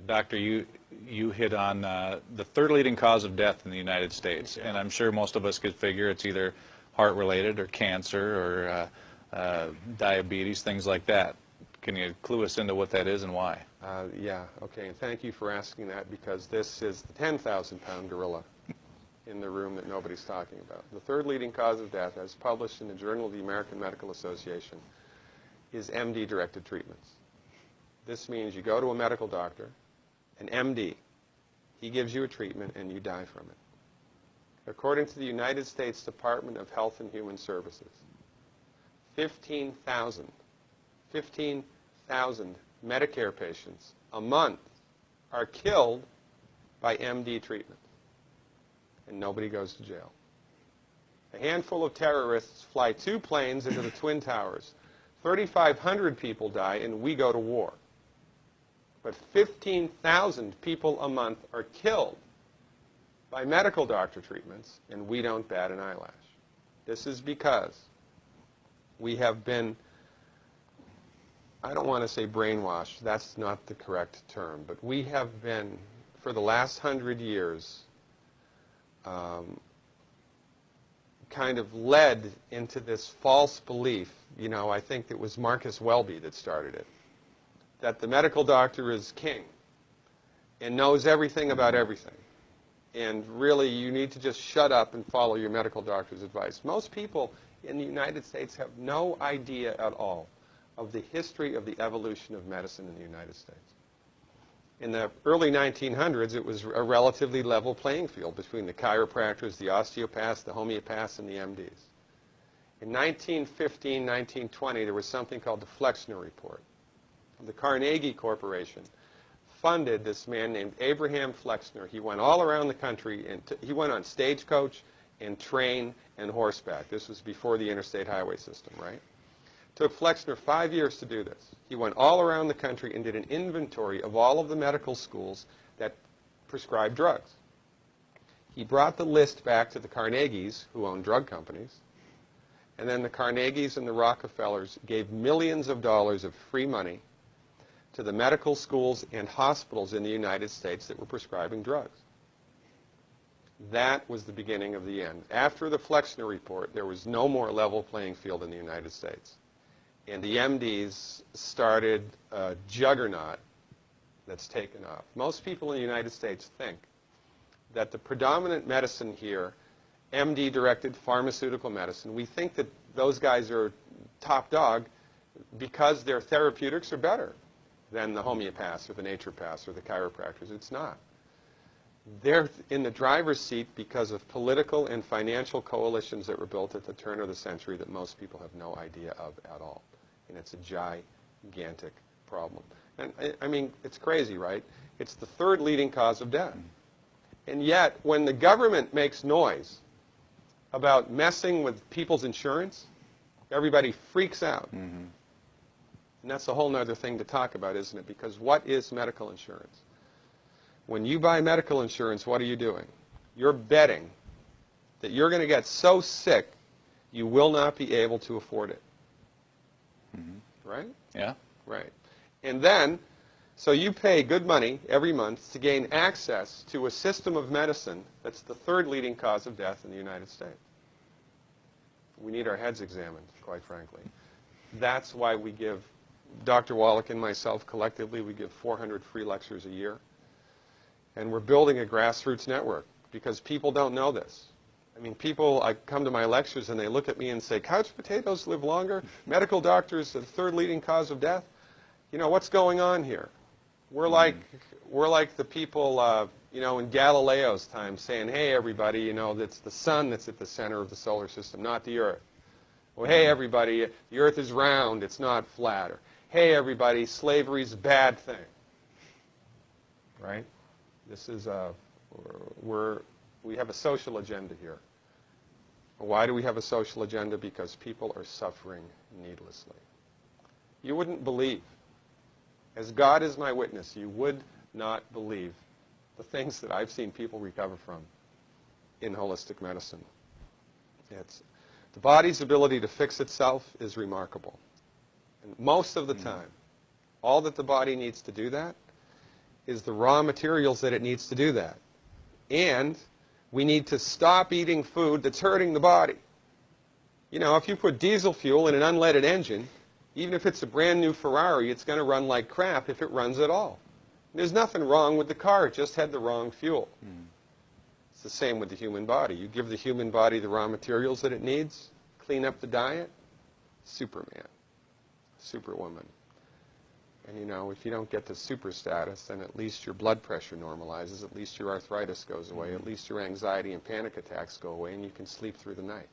Doctor, you hit on the third leading cause of death in the United States, and I'm sure most of us could figure it's either heart-related or cancer or diabetes, things like that. Can you clue us into what that is and why? Yeah, okay, and thank you for asking that, because this is the 10,000-pound gorilla in the room that nobody's talking about. The third leading cause of death, as published in the Journal of the American Medical Association, is MD-directed treatments. This means you go to a medical doctor, an MD. He gives you a treatment and you die from it. According to the United States Department of Health and Human Services, 15,000 Medicare patients a month are killed by MD treatment, and nobody goes to jail. A handful of terrorists fly 2 planes into the Twin Towers. 3,500 people die, and we go to war. But 15,000 people a month are killed by medical doctor treatments, and we don't bat an eyelash. This is because we have been, I don't want to say brainwashed, that's not the correct term, but we have been, for the last 100 years, kind of led into this false belief. You know, I think it was Marcus Welby that started it, that the medical doctor is king and knows everything about everything. And really, you need to just shut up and follow your medical doctor's advice. Most people in the United States have no idea at all of the history of the evolution of medicine in the United States. In the early 1900s, it was a relatively level playing field between the chiropractors, the osteopaths, the homeopaths, and the MDs. In 1915, 1920, there was something called the Flexner Report. The Carnegie Corporation funded this man named Abraham Flexner. He went all around the country, and he went on stagecoach and train and horseback. This was before the interstate highway system, right? It took Flexner 5 years to do this. He went all around the country and did an inventory of all of the medical schools that prescribed drugs. He brought the list back to the Carnegies, who own drug companies, and then the Carnegies and the Rockefellers gave millions of dollars of free money to the medical schools and hospitals in the United States that were prescribing drugs. That was the beginning of the end. After the Flexner Report, there was no more level playing field in the United States. And the MDs started a juggernaut that's taken off. Most people in the United States think that the predominant medicine here, MD-directed pharmaceutical medicine, we think that those guys are top dog because their therapeutics are better than the homeopaths or the naturopaths or the chiropractors. It's not. They're in the driver's seat because of political and financial coalitions that were built at the turn of the century that most people have no idea of at all. And it's a gigantic problem. And I mean, it's crazy, right? It's the third leading cause of death. And yet, when the government makes noise about messing with people's insurance, everybody freaks out. Mm-hmm. And that's a whole other thing to talk about, isn't it? Because what is medical insurance? When you buy medical insurance, what are you doing? You're betting that you're going to get so sick you will not be able to afford it. Mm-hmm. Right? Yeah. Right. And then, so you pay good money every month to gain access to a system of medicine that's the third leading cause of death in the United States. We need our heads examined, quite frankly. That's why we give, Dr. Wallach and myself collectively, we give 400 free lectures a year. And we're building a grassroots network because people don't know this. I mean, people, I come to my lectures and they look at me and say, couch potatoes live longer? Medical doctors are the third leading cause of death? You know, what's going on here? We're like the people, you know, in Galileo's time saying, hey, everybody, you know, it's the sun that's at the center of the solar system, not the Earth. Well, hey, everybody, the Earth is round, it's not flat. Or, hey, everybody, slavery's a bad thing. Right? This is we have a social agenda here. Why do we have a social agenda? Because people are suffering needlessly. You wouldn't believe, as God is my witness, you would not believe the things that I've seen people recover from in holistic medicine. The body's ability to fix itself is remarkable. And most of the time, all that the body needs to do that is the raw materials that it needs to do that. And we need to stop eating food that's hurting the body. You know, if you put diesel fuel in an unleaded engine, even if it's a brand new Ferrari, it's going to run like crap if it runs at all. There's nothing wrong with the car, it just had the wrong fuel. It's the same with the human body. You give the human body the raw materials that it needs, clean up the diet, Superman, Superwoman. And you know, if you don't get the super status, then at least your blood pressure normalizes, at least your arthritis goes away, at least your anxiety and panic attacks go away, and you can sleep through the night.